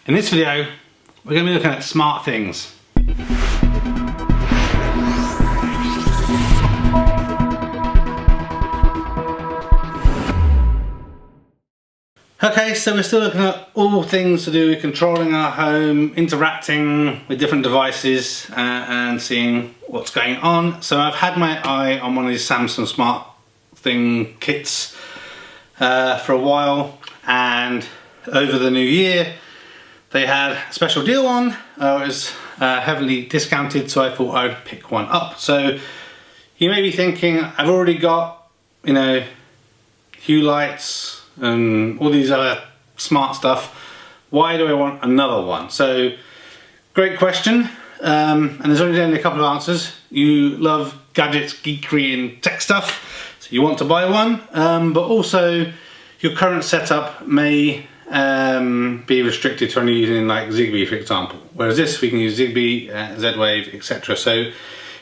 In this video, we're going to be looking at smart things. Okay, so we're still looking at all things to do with controlling our home, interacting with different devices and seeing what's going on. So I've had my eye on one of these Samsung Smart Thing kits for a while, and over the new year they had a special deal on. It was heavily discounted, so I thought I'd pick one up. So you may be thinking, I've already got, you know, Hue lights and all these other smart stuff. Why do I want another one? So great question, and there's only a couple of answers. You love gadgets, geekery and tech stuff, so you want to buy one, but also your current setup may be restricted to only using like Zigbee, for example, whereas this we can use Zigbee, Z-Wave, etc. So it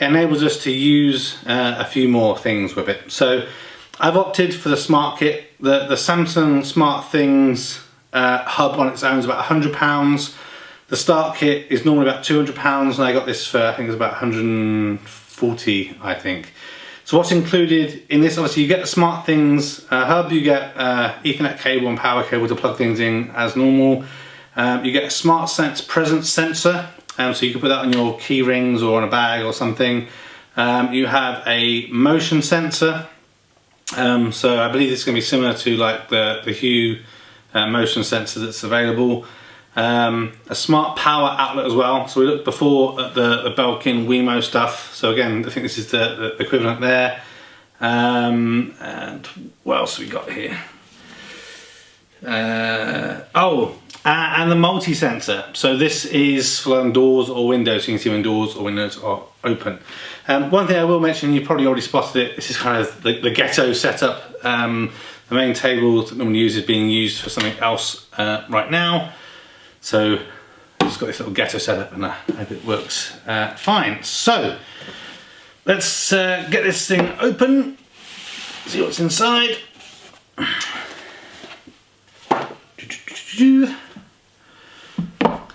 enables us to use a few more things with it. So I've opted for the Smart Kit. The Samsung Smart Things hub on its own is about £100. The Start Kit is normally about £200, and I got this for, I think it's about 140, I think. So what's included in this, obviously you get the Smart Things hub, you get Ethernet cable and power cable to plug things in as normal. You get a Smart Sense presence sensor, so you can put that on your key rings or on a bag or something. You have a motion sensor. So I believe this is going to be similar to like the Hue motion sensor that's available. A smart power outlet as well. So we looked before at the Belkin Wemo stuff. So again, I think this is the equivalent there. And what else have we got here? And the multi-sensor. So this is for doors or windows, so you can see when doors or windows are open. One thing I will mention, you probably already spotted it, this is kind of the ghetto setup. The main table that normally used is being used for something else right now. So it's got this little ghetto setup, and I hope it works fine. So let's get this thing open, see what's inside.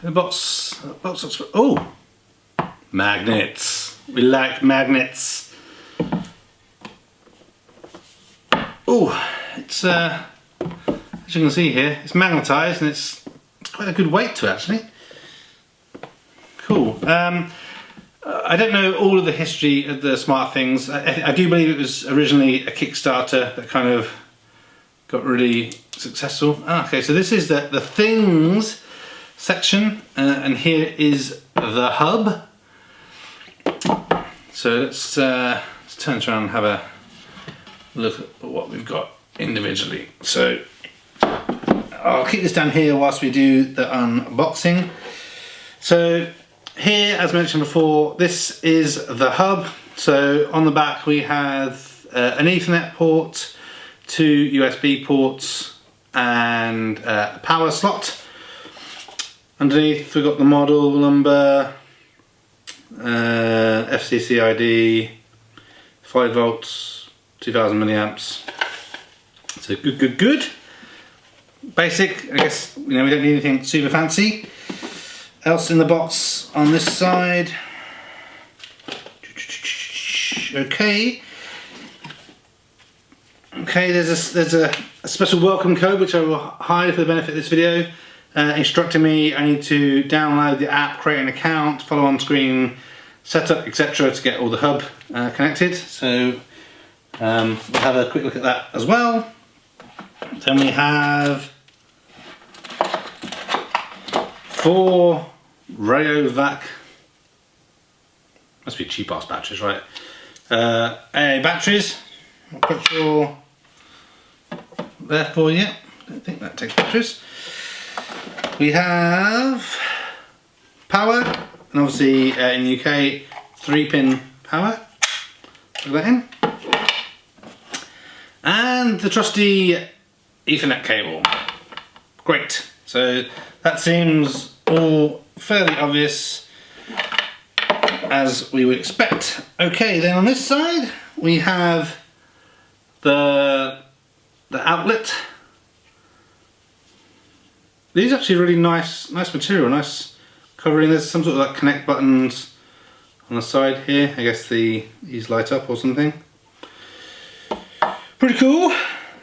The box looks, oh, magnets. We like magnets. Oh, it's as you can see here, it's magnetized, and it's quite a good weight to it, actually. Cool. I don't know all of the history of the Smart Things. I do believe it was originally a Kickstarter that kind of got really successful. Okay, so this is the Things section, and here is the hub. So let's turn it around and have a look at what we've got individually. So I'll keep this down here whilst we do the unboxing. So here, as mentioned before, this is the hub. So on the back we have an Ethernet port, 2 USB ports and a power slot. Underneath we've got the model number, FCC ID, 5 volts, 2000 milliamps. So good. Basic, I guess, you know, we don't need anything super fancy. Else in the box on this side. Okay, there's a special welcome code which I will hide for the benefit of this video, instructing me I need to download the app, create an account, follow on screen setup, etc. to get all the hub connected. So we'll have a quick look at that as well. Then we have 4 Rayovac, must be cheap ass batteries, right? AA batteries, not quite sure therefore yet, don't think that takes batteries. We have power, and obviously in the UK 3-pin power, plug that in, and the trusty Ethernet cable. Great, so that seems all fairly obvious as we would expect. Okay, then on this side we have the outlet, these are actually really nice material, nice covering. There's some sort of like connect buttons on the side here. I guess these light up or something. Pretty cool.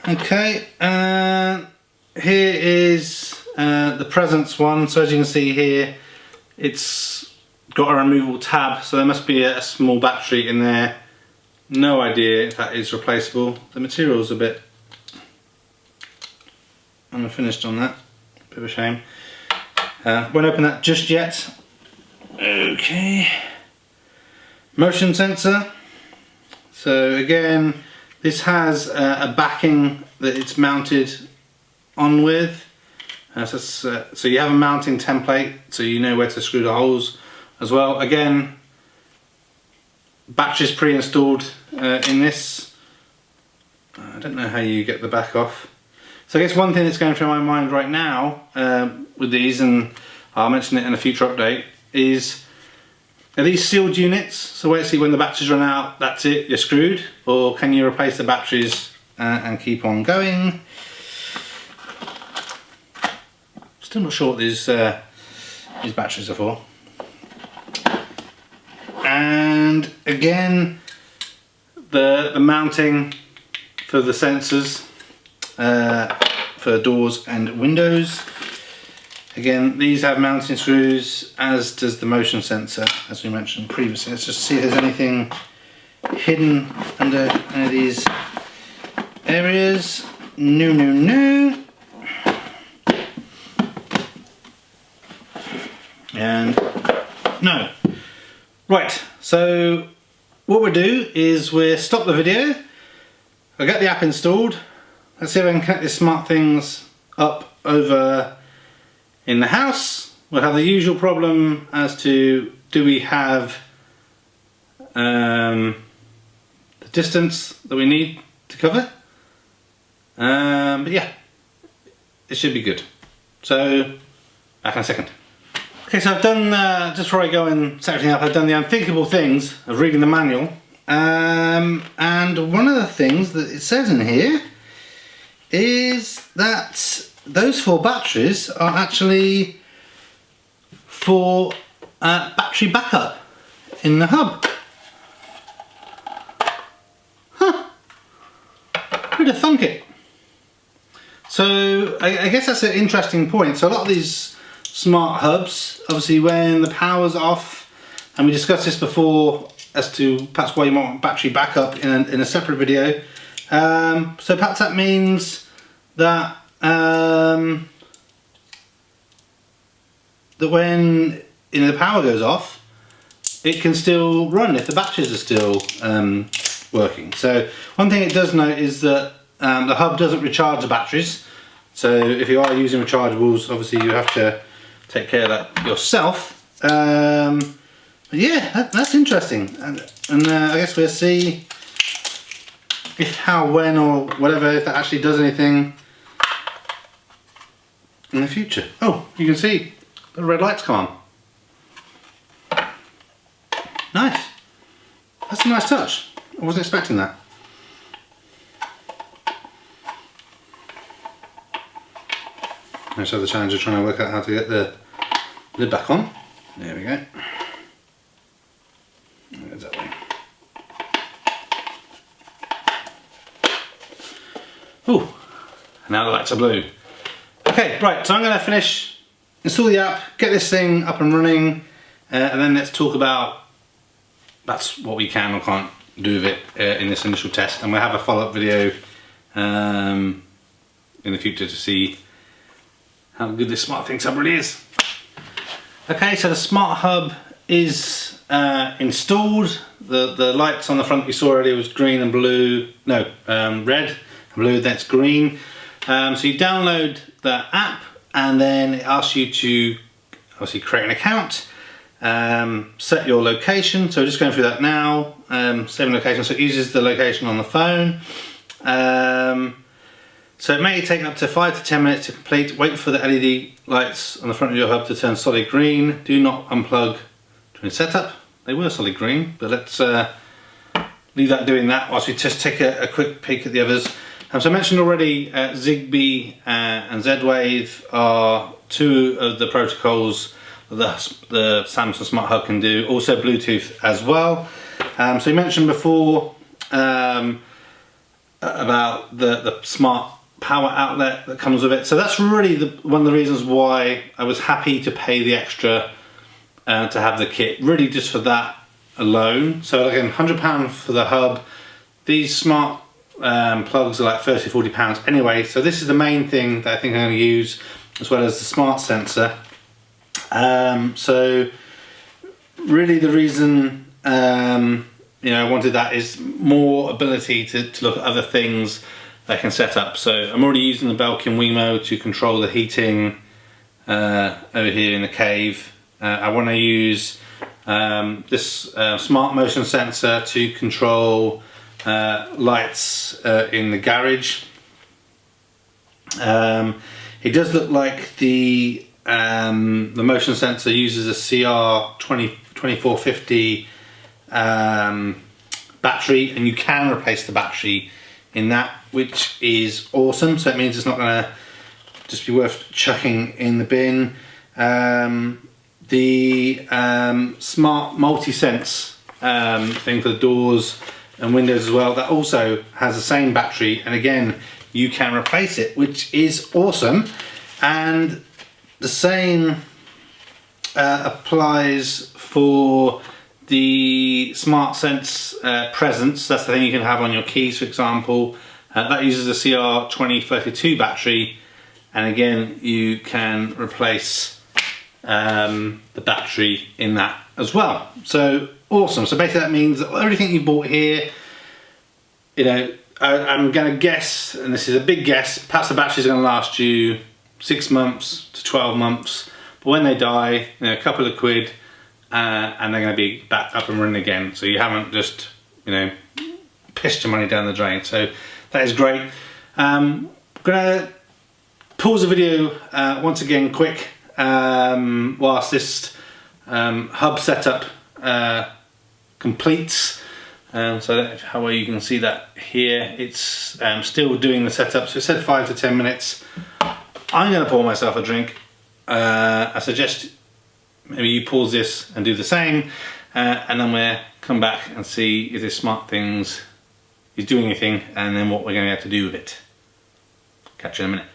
Okay, here is the presents one. So as you can see here, it's got a removable tab, so there must be a small battery in there. No idea if that is replaceable. The material's a bit unfinished on that. Bit of a shame. Won't open that just yet. Okay. Motion sensor. So again, this has a backing that it's mounted on with. So you have a mounting template, so you know where to screw the holes as well. Again, batteries pre-installed in this. I don't know how you get the back off. So I guess one thing that's going through my mind right now with these, and I'll mention it in a future update, is are these sealed units? So basically when the batteries run out, that's it, you're screwed? Or can you replace the batteries and keep on going? Still not sure what these batteries are for. And again, the mounting for the sensors for doors and windows. Again, these have mounting screws, as does the motion sensor, as we mentioned previously. Let's just see if there's anything hidden under any of these areas. No, no, no. And no. Right, so what we'll do is we'll stop the video. I'll get the app installed. Let's see if I can connect these smart things up over in the house. We'll have the usual problem as to do we have the distance that we need to cover. But yeah, it should be good. So, back in a second. Okay, so I've done, just before I go and set everything up, I've done the unthinkable things of reading the manual. And one of the things that it says in here is that those 4 batteries are actually for battery backup in the hub. Huh. Who'd have thunk it? So I guess that's an interesting point. So a lot of these smart hubs, obviously when the power's off, and we discussed this before as to perhaps why you might want battery backup in a separate video. So perhaps that means that that when the power goes off, it can still run if the batteries are still working. So one thing it does note is that the hub doesn't recharge the batteries. So if you are using rechargeables, obviously you have to take care of that yourself. But yeah, that's interesting. And I guess we'll see if, how, when, or whatever, if that actually does anything in the future. Oh, you can see the red lights come on. Nice. That's a nice touch. I wasn't expecting that. Let's have the challenge of trying to work out how to get the lid back on. There we go. There's that way. Ooh, now the lights are blue. Okay, right, so I'm going to finish, install the app, get this thing up and running, and then let's talk about that's what we can or can't do with it in this initial test, and we'll have a follow-up video in the future to see how good this Smart Things Hub really is. Okay, so the Smart Hub is installed. The lights on the front you saw earlier was green and blue, no, red and blue, then it's green. So you download the app and then it asks you to obviously create an account, set your location, so we're just going through that now, saving location, so it uses the location on the phone. So it may take up to 5 to 10 minutes to complete. Wait for the LED lights on the front of your hub to turn solid green. Do not unplug during setup. They were solid green, but let's leave that doing that whilst we just take a quick peek at the others. So I mentioned already Zigbee and Z-Wave are two of the protocols that the Samsung Smart Hub can do, also Bluetooth as well. So you mentioned before about the smart power outlet that comes with it. So that's really one of the reasons why I was happy to pay the extra to have the kit, really just for that alone. So again, £100 for the hub. These smart plugs are like £30–40 anyway, so this is the main thing that I think I'm going to use, as well as the smart sensor. So really the reason you know, I wanted that is more ability to look at other things that I can set up. So I'm already using the Belkin Wemo to control the heating over here in the cave. I want to use this smart motion sensor to control lights in the garage. It does look like the motion sensor uses a CR2450 battery, and you can replace the battery in that, which is awesome. So it means it's not going to just be worth chucking in the bin. The smart multi-sense thing for the doors and windows as well, that also has the same battery, and again you can replace it, which is awesome. And the same applies for the Smart Sense Presence. That's the thing you can have on your keys, for example. That uses a CR2032 battery, and again you can replace the battery in that as well. So awesome. So basically that means that everything you bought here, you know, I'm going to guess, and this is a big guess, perhaps the batteries are going to last you 6 months to 12 months, but when they die, you know, a couple of quid, and they're going to be back up and running again. So you haven't just, you know, pissed your money down the drain. So that is great. I'm going to pause the video once again quick whilst this hub setup completes. So I don't know how well you can see that here. It's still doing the setup, so it said 5 to 10 minutes. I'm going to pour myself a drink. I suggest maybe you pause this and do the same, and then we'll come back and see if this smart things is doing anything, and then what we're going to have to do with it. Catch you in a minute.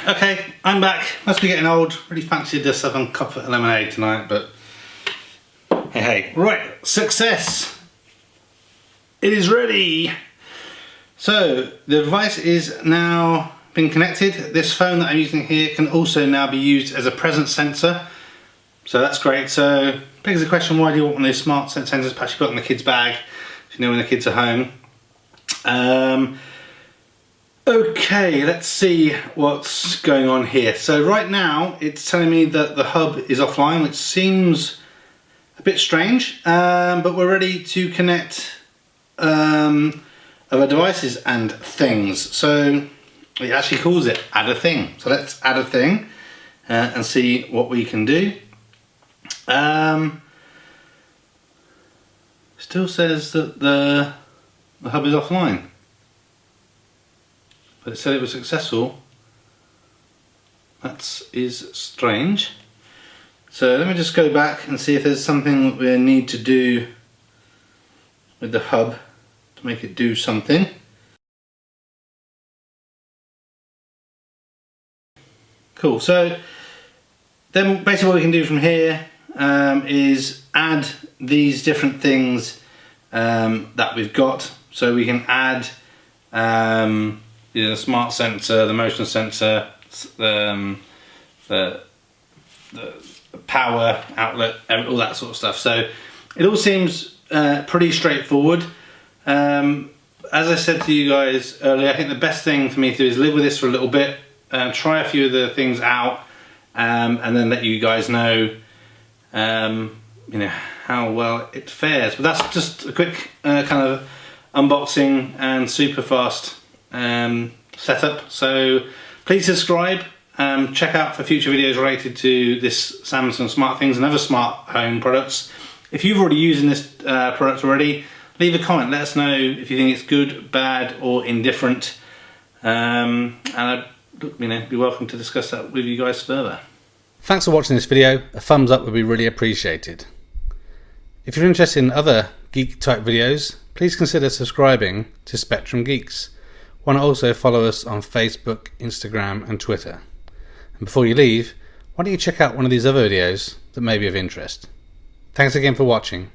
Okay, I'm back. Must be getting old. Really fancied the Southern Comfort lemonade tonight, but hey. Right, success. It is ready. So the device is now been connected. This phone that I'm using here can also now be used as a presence sensor. So that's great. So begs the question, why do you want one of those smart sensors perhaps you put in the kids' bag, you know, when the kids are home? Okay, let's see what's going on here. So right now it's telling me that the hub is offline, which seems a bit strange, but we're ready to connect other devices and things. So it actually calls it add a thing. So let's add a thing and see what we can do. Still says that the hub is offline, but it said it was successful. That is strange. So let me just go back and see if there's something that we need to do with the hub to make it do something. Cool. So then basically what we can do from here is add these different things that we've got. So we can add you know, the smart sensor, the motion sensor, the power outlet, all that sort of stuff. So it all seems pretty straightforward. As I said to you guys earlier, I think the best thing for me to do is live with this for a little bit, try a few of the things out, and then let you guys know you know, how well it fares. But that's just a quick kind of unboxing and super fast setup. So please subscribe, check out for future videos related to this Samsung Smart Things and other smart home products. If you've already using this product already, leave a comment, let us know if you think it's good, bad or indifferent, and I'd, you know, be welcome to discuss that with you guys further. Thanks for watching this video. A thumbs up would be really appreciated. If you're interested in other geek type videos, please consider subscribing to Spectrum Geeks. Why not also follow us on Facebook, Instagram and Twitter. And before you leave, why don't you check out one of these other videos that may be of interest. Thanks again for watching.